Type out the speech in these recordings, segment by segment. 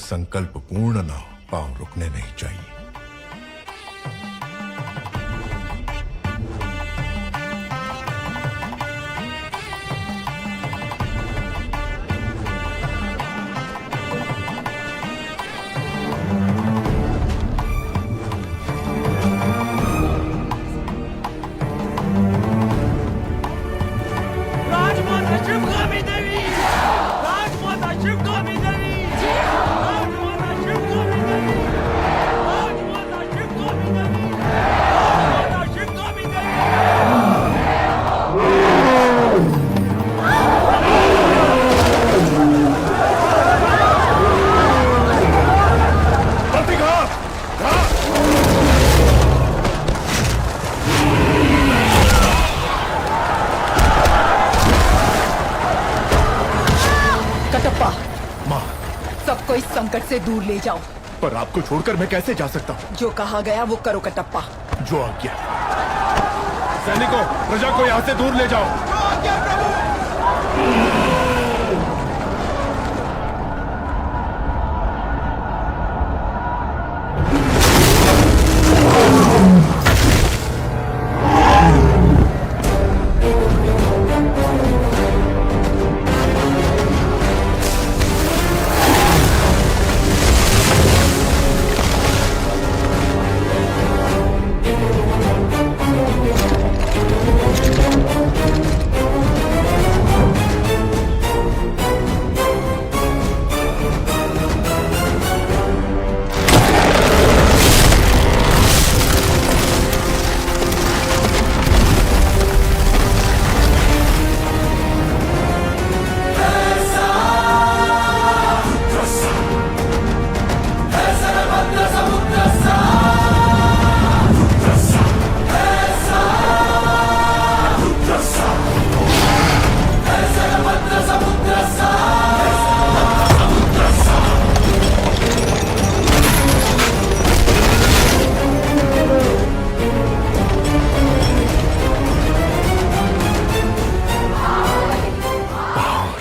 संकल्प पूर्ण ना हो, पांव रुकने नहीं चाहिए। सबको इस संकट से दूर ले जाओ। पर आपको छोड़कर मैं कैसे जा सकता हूँ? जो कहा गया वो करो कटप्पा। जो आज्ञा। सैनिकों, प्रजा को यहाँ से दूर ले जाओ। जो आज्ञा प्रभु।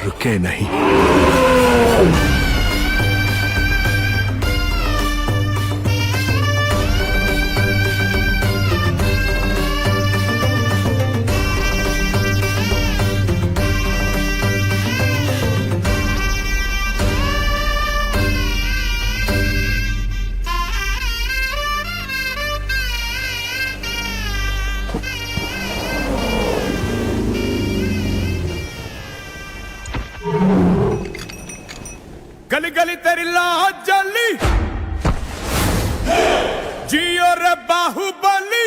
रुके नहीं। गली गली तेरी लाज जली, जियो रे बाहुबली।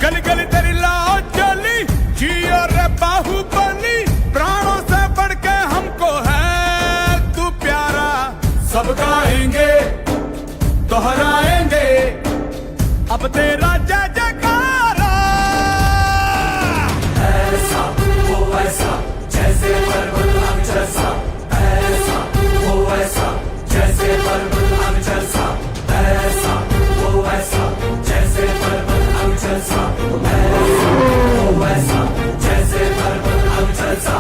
गली गली तेरी लाज जली, जियो रे बाहुबली। प्राणों से बढ़ के हमको है तू प्यारा। सब गाएंगे दोहराएंगे अब तेरा जय जयकारा। ऐसा जैसे पर्वत अक्षर सा, ऐसा वो ऐसा जैसे पर्वत अक्षर सा, ऐसा वो ऐसा जैसे पर्वत अक्षर सा, ऐसा वो ऐसा जैसे पर्वत अक्षर सा।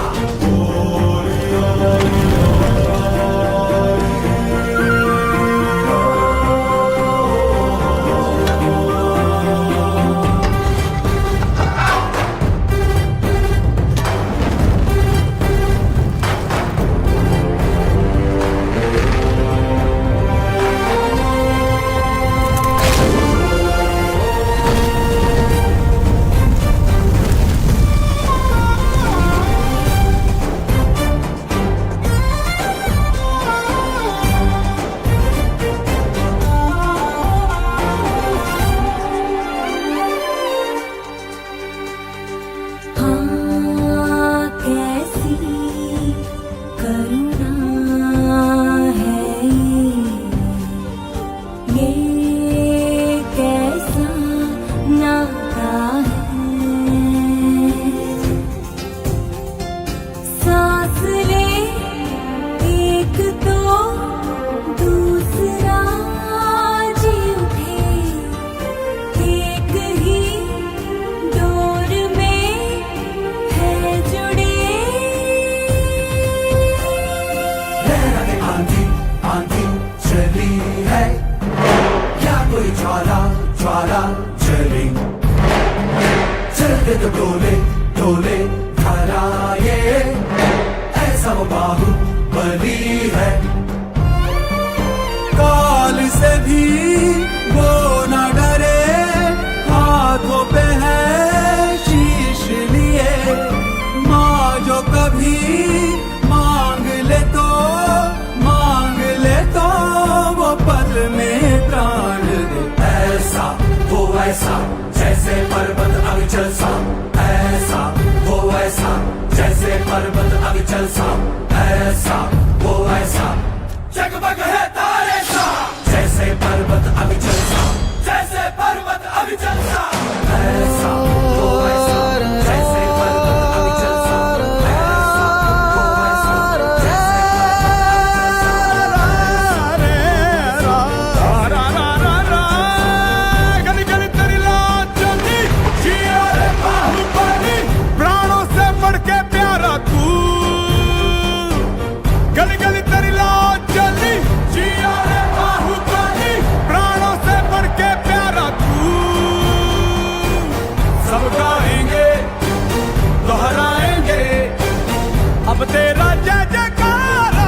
जो कभी मांग ले तो वो पल में प्राण दे। ऐसा वो ऐसा जैसे पर्वत अविचल सा, ऐसा वो ऐसा जैसे पर्वत अविचल सा, ऐसा वो ऐसा जगमग है तारे सा, जैसे पर्वत अविचल सा, जैसे पर्वत अविचल सा, ऐसा वो ऐसा जैसे पर्वत अविचल सा, ऐसा वो ऐसा जैसे गली गली तेरी लाज जली, जिया रे बाहुबली, प्राणों से बढ़ के प्यारा तू। गली गली तेरी लाज जली, जिया रे बाहुबली, प्राणों से बढ़ के प्यारा तू। सब गाएंगे दोहराएंगे अब तेरा जय जयकारा।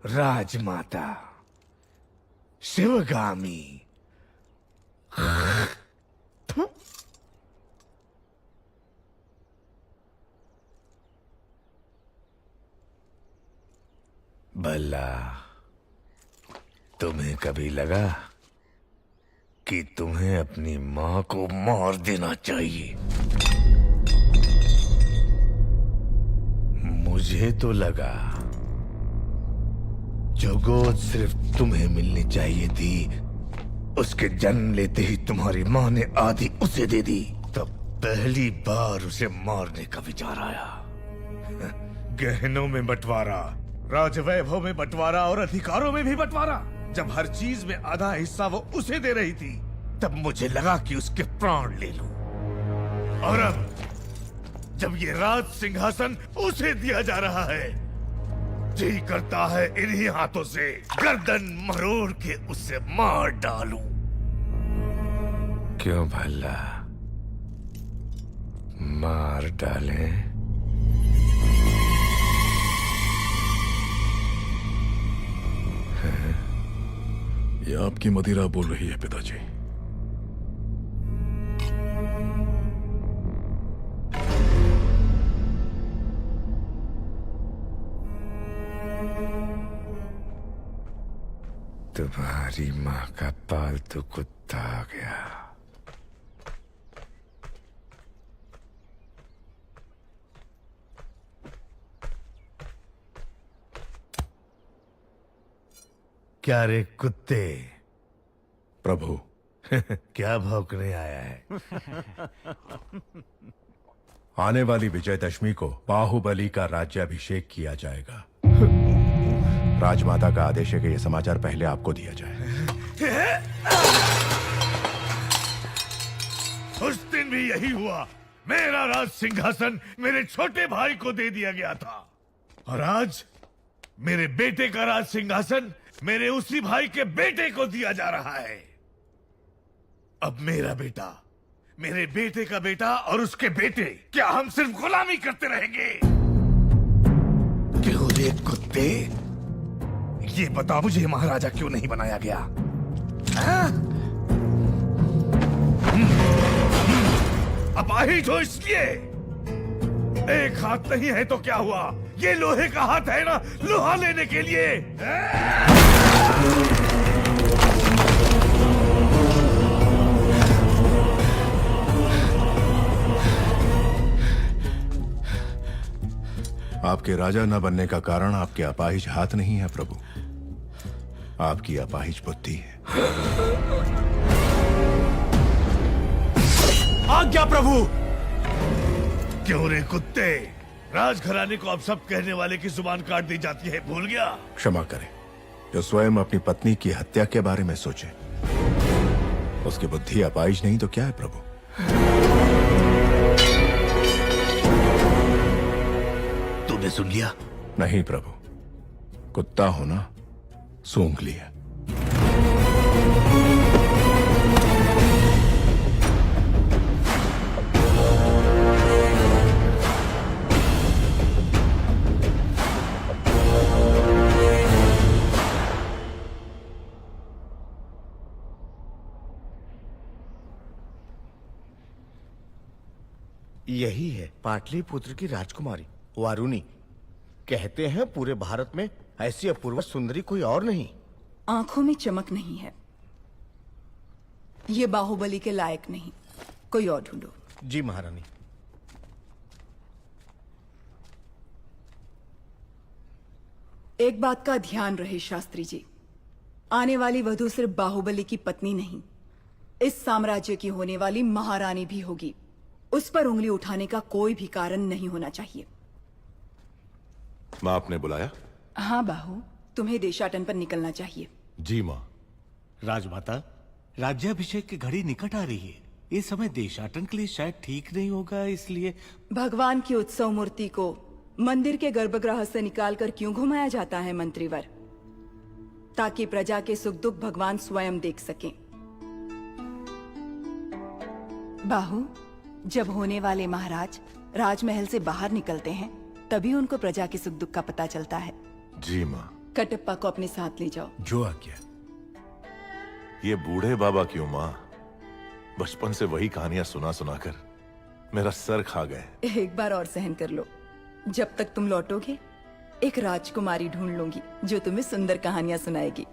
राजमाता शिवगामी। भला तुम्हें कभी लगा कि तुम्हें अपनी मां को मार देना चाहिए? मुझे तो लगा जो गोद सिर्फ तुम्हें मिलनी चाहिए थी, उसके जन्म लेते ही तुम्हारी मां ने आधी उसे दे दी। तब पहली बार उसे मारने का विचार आया। गहनों में बंटवारा, राजवैभव में बंटवारा और अधिकारों में भी बंटवारा। जब हर चीज में आधा हिस्सा वो उसे दे रही थी, तब मुझे लगा कि उसके प्राण ले लूं। और अब जब ये राज सिंहासन उसे दिया जा रहा है, जी करता है इन्हीं हाथों से गर्दन मरोड़ के उसे मार डालूं। क्यों भला मार डालें? ये आपकी मदिरा बोल रही है पिताजी। तुम्हारी माँ का पालतू कुत्ता आ गया। क्या रे कुत्ते? प्रभु क्या भौंकने आया है? आने वाली विजयदशमी को बाहुबली का राज्याभिषेक किया जाएगा। राजमाता का आदेश है कि यह समाचार पहले आपको दिया जाए। उस दिन भी यही हुआ। मेरा राज सिंहासन मेरे छोटे भाई को दे दिया गया था, और आज मेरे बेटे का राज सिंहासन मेरे उसी भाई के बेटे को दिया जा रहा है। अब मेरा बेटा, मेरे बेटे का बेटा और उसके बेटे, क्या हम सिर्फ गुलामी करते रहेंगे? क्यों रे कुत्ते? ये बता मुझे, महाराजा क्यों नहीं बनाया गया? अपाहिज हो इसलिए? एक हाथ नहीं है तो क्या हुआ? ये लोहे का हाथ है ना, लोहा लेने के लिए। आपके राजा न बनने का कारण आपके अपाहिज हाथ नहीं है प्रभु, आपकी अपाहिज बुद्धि है। आज्ञा प्रभु। क्यों रे कुत्ते? राजघराने को अब सब कहने वाले की जुबान काट दी जाती है, भूल गया? क्षमा करें, जो स्वयं अपनी पत्नी की हत्या के बारे में सोचे, उसकी बुद्धि अपाहिज नहीं तो क्या है प्रभु? तूने सुन लिया? नहीं प्रभु, कुत्ता होना सूंघ लिया। यही है पाटलिपुत्र की राजकुमारी वारुणी। कहते हैं पूरे भारत में ऐसी अपूर्व सुंदरी कोई और नहीं। आंखों में चमक नहीं है, ये बाहुबली के लायक नहीं। कोई और ढूंढो। जी महारानी। एक बात का ध्यान रहे शास्त्री जी, आने वाली वधू सिर्फ बाहुबली की पत्नी नहीं, इस साम्राज्य की होने वाली महारानी भी होगी। उस पर उंगली उठाने का कोई भी कारण नहीं होना चाहिए। माँ आपने बुलाया? हाँ बाहु, तुम्हें देशाटन पर निकलना चाहिए। जी माँ। राजमाता, राज्याभिषेक की घड़ी निकट आ रही है। ये समय देशाटन के लिए शायद ठीक नहीं होगा, इसलिए भगवान की उत्सव मूर्ति को मंदिर के गर्भगृह से निकालकर क्यों घुमाया जाता है मंत्रीवर? ताकि प्रजा के सुख दुख भगवान स्वयं देख सकें। बाहु, जब होने वाले महाराज राजमहल से बाहर निकलते हैं तभी उनको प्रजा के सुख दुख का पता चलता है। जी माँ। कटप्पा को अपने साथ ले जाओ। जो आज्ञा। ये बूढ़े बाबा क्यों माँ? बचपन से वही कहानियां सुना सुना कर मेरा सर खा गए। एक बार और सहन कर लो। जब तक तुम लौटोगे एक राजकुमारी ढूंढ लूंगी जो तुम्हें सुंदर कहानियां सुनाएगी।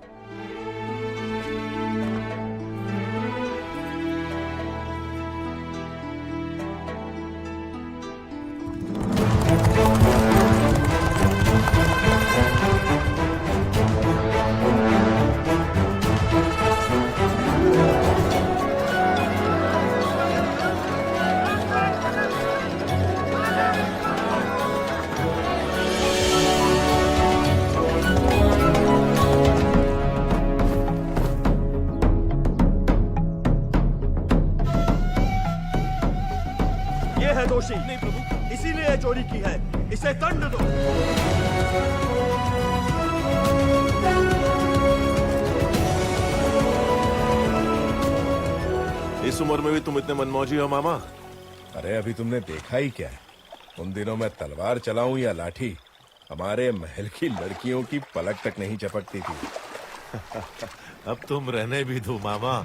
दोषी नहीं प्रभु, इसीलिए चोरी की है, इसे दंड दो। इस उम्र में भी तुम इतने मनमौजी हो मामा? अरे अभी तुमने देखा ही क्या है? उन दिनों में तलवार चलाऊं या लाठी, हमारे महल की लड़कियों की पलक तक नहीं चपकती थी। अब तुम रहने भी दो मामा।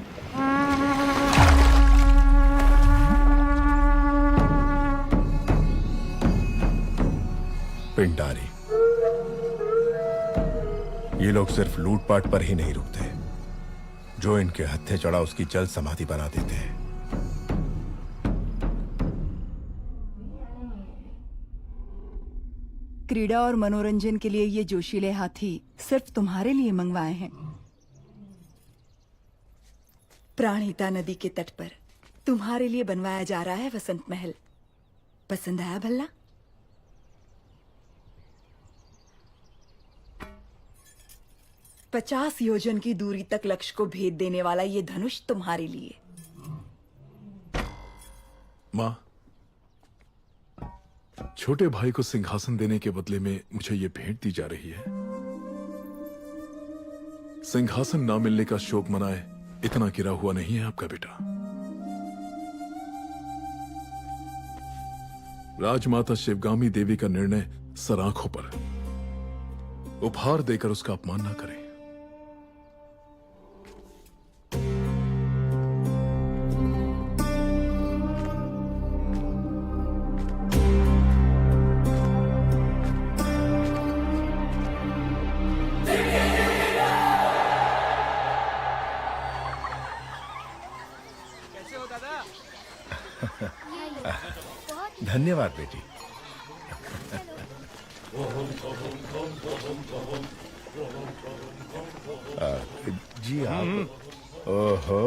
पिंडारी, ये लोग सिर्फ लूटपाट पर ही नहीं रुकते, जो इनके हत्थे चढ़ा उसकी जल समाधि बना देते हैं। क्रीड़ा और मनोरंजन के लिए ये जोशीले हाथी सिर्फ तुम्हारे लिए मंगवाए हैं। प्राणहिता नदी के तट पर तुम्हारे लिए बनवाया जा रहा है वसंत महल। पसंद आया भल्ला? 50 योजन की दूरी तक लक्ष्य को भेद देने वाला ये धनुष तुम्हारे लिए। माँ, छोटे भाई को सिंहासन देने के बदले में मुझे ये भेंट दी जा रही है। सिंहासन ना मिलने का शोक मनाए इतना गिरा हुआ नहीं है आपका बेटा। राजमाता शिवगामी देवी का निर्णय सराखों पर, उपहार देकर उसका अपमान ना करें। धन्यवाद बेटी। जी आप। ओहो,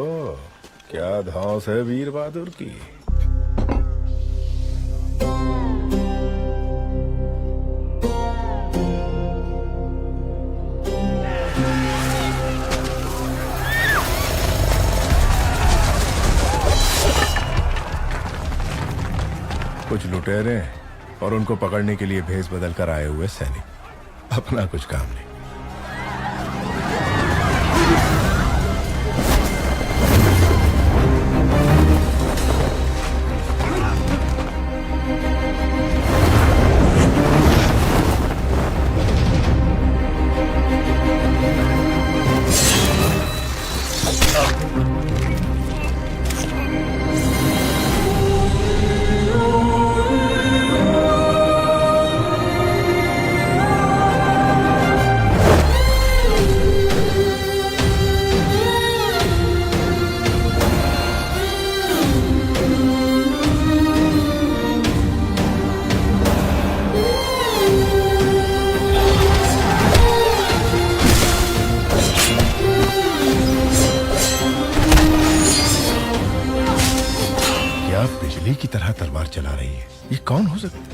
क्या धौंस है वीर बहादुर की। कुछ लुटेरे और उनको पकड़ने के लिए भेष बदल कर आए हुए सैनिक, अपना कुछ काम नहीं। क्या बिजली की तरह तलवार चला रही है? ये कौन हो सकता है?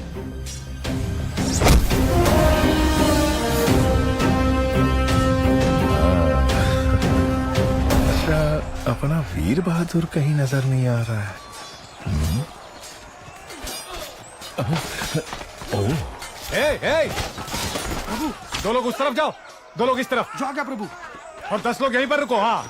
अच्छा, अपना वीर बहादुर कहीं नजर नहीं आ रहा है। प्रभु, 2 लोग उस तरफ जाओ, 2 लोग इस तरफ। जो क्या प्रभु? और 10 लोग यहीं पर रुको। हाँ।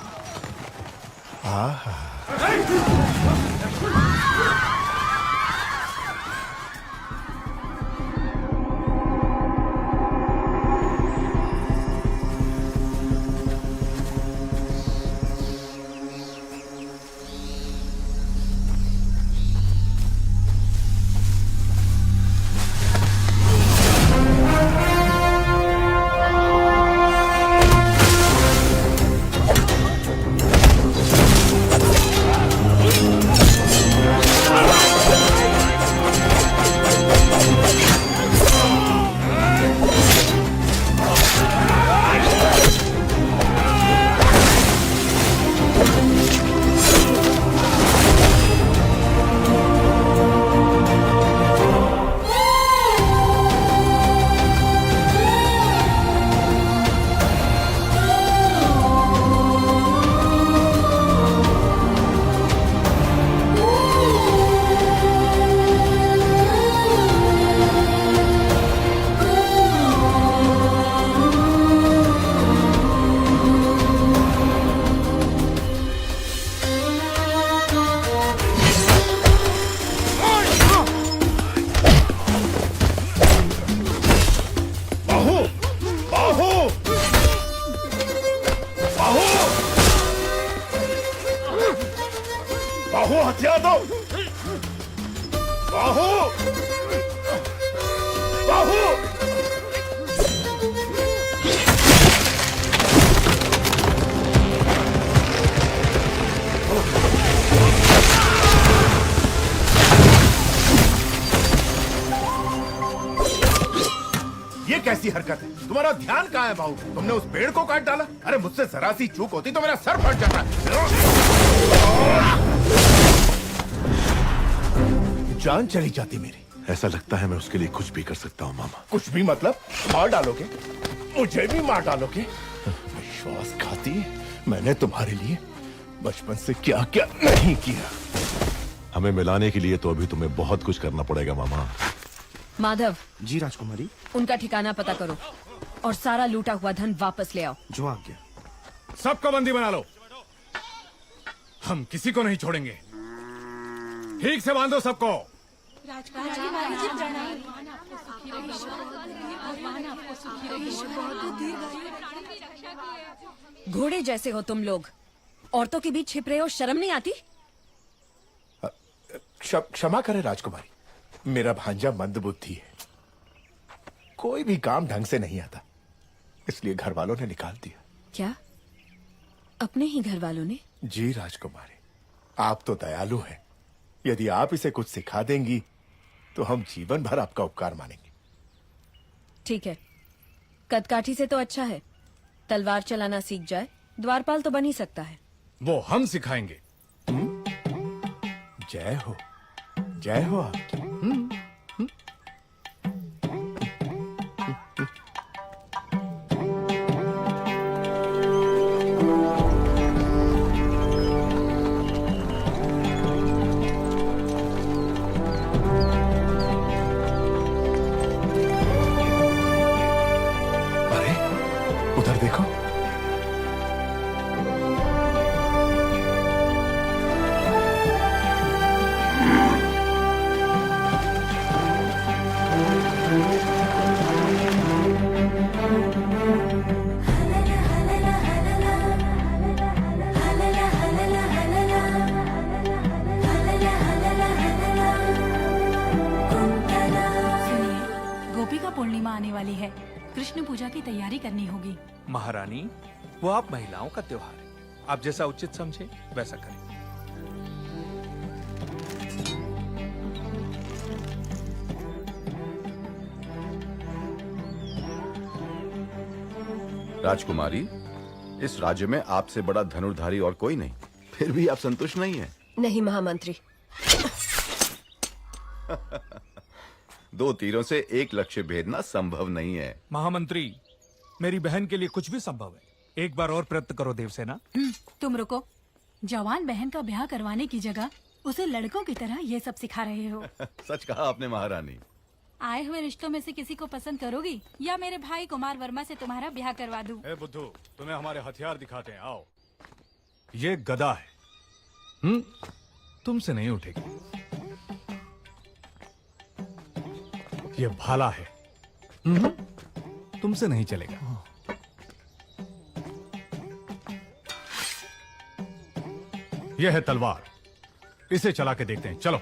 बाहु हथियार दो। बाहु बाहु ये कैसी हरकत है? तुम्हारा ध्यान कहाँ है बाहु? तुमने उस पेड़ को काट डाला। अरे मुझसे जरा सी चूक होती तो मेरा सर फट जाता। जान चली जाती मेरी। ऐसा लगता है मैं उसके लिए कुछ भी कर सकता हूँ मामा। कुछ भी मतलब? मार डालोगे? मुझे भी मार डालोगे? विश्वासघाती, मैंने तुम्हारे लिए बचपन से क्या क्या नहीं किया। हमें मिलाने के लिए तो अभी तुम्हें बहुत कुछ करना पड़ेगा मामा। माधव। जी राजकुमारी। उनका ठिकाना पता करो और सारा लूटा हुआ धन वापस ले आओ। जो आज्ञा। सबको बंदी बना लो। हम किसी को नहीं छोड़ेंगे। ठीक से बांधो सबको। घोड़े जैसे हो तुम लोग, औरतों के बीच छिप रहे हो, शर्म नहीं आती? क्षमा करें राजकुमारी, मेरा भांजा मंदबुद्धि है, कोई भी काम ढंग से नहीं आता, इसलिए घर वालों ने निकाल दिया। क्या? अपने ही घर वालों ने? जी राजकुमारी, आप तो दयालु हैं। यदि आप इसे कुछ सिखा देंगी तो हम जीवन भर आपका उपकार मानेंगे। ठीक है, कदकाठी से तो अच्छा है तलवार चलाना सीख जाए, द्वारपाल तो बन ही सकता है। वो हम सिखाएंगे। जय हो आपकी। अरे उधर देखो। पूर्णिमा आने वाली है, कृष्ण पूजा की तैयारी करनी होगी। महारानी, वो आप महिलाओं का त्योहार है, आप जैसा उचित समझे वैसा करें। राजकुमारी, इस राज्य में आपसे बड़ा धनुर्धारी और कोई नहीं, फिर भी आप संतुष्ट नहीं हैं? नहीं महामंत्री। दो तीरों से एक लक्ष्य भेदना संभव नहीं है। महामंत्री, मेरी बहन के लिए कुछ भी संभव है। एक बार और प्रयत्न करो देवसेना। तुम रुको। जवान बहन का ब्याह करवाने की जगह उसे लड़कों की तरह ये सब सिखा रहे हो। सच कहा आपने महारानी। आए हुए रिश्तों में से किसी को पसंद करोगी या मेरे भाई कुमार वर्मा से तुम्हारा ब्याह करवा दूं? ए बुद्धू, तुम्हें हमारे हथियार दिखाते हैं, आओ। ये गदा है, तुमसे नहीं उठेगी। ये भाला है, तुमसे नहीं चलेगा। यह है तलवार, इसे चला के देखते हैं, चलो।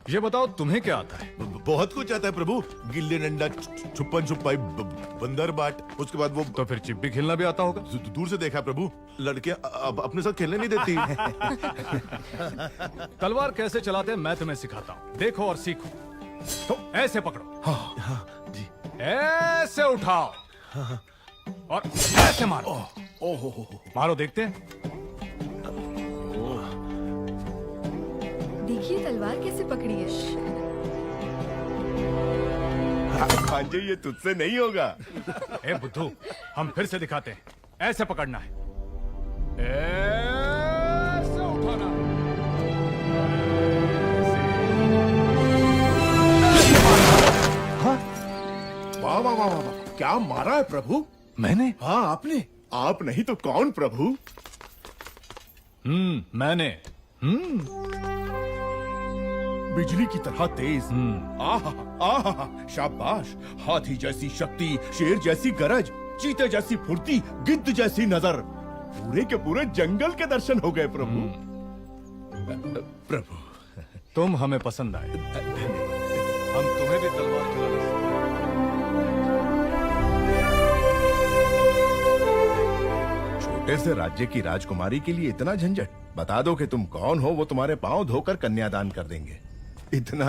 ये बताओ तुम्हें क्या आता है? बहुत कुछ आता है प्रभु। गिल्ली डंडा, छुपन छुपाई, बंदर बाट, उसके बाद वो। तो फिर चिप्पी खेलना भी आता होगा? दूर से देखा प्रभु, लड़कियां अब अपने साथ खेलने नहीं देती। तलवार कैसे चलाते हैं मैं तुम्हें सिखाता हूँ, देखो और सीखो। तो ऐसे पकड़ो, हाँ जी, ऐसे उठाओ और ऐसे मारो। मारो, देखते हैं। देखिए तलवार कैसे पकड़ी है। भांजे, ये तुझसे नहीं होगा। ए बुद्धू, हम फिर से दिखाते हैं, ऐसे पकड़ना है, ऐसे उठाना। वाह वाह वाह वाह, क्या मारा है प्रभु? मैंने? हाँ आपने। आप नहीं तो कौन प्रभु? मैंने। बिजली की तरह तेज। आहा आहा, शाबाश। हाथी जैसी शक्ति, शेर जैसी गरज, चीते जैसी फुर्ती, गिद्ध जैसी नजर। पूरे के पूरे जंगल के दर्शन हो गए प्रभु। प्रभु, तुम हमें पसंद आए, हम तुम्हें भी तलवार चलाना सिखाएंगे। छोटे से राज्य की राजकुमारी के लिए इतना झंझट? बता दो कि तुम कौन हो, वो तुम्हारे पांव धोकर कन्यादान कर देंगे। इतना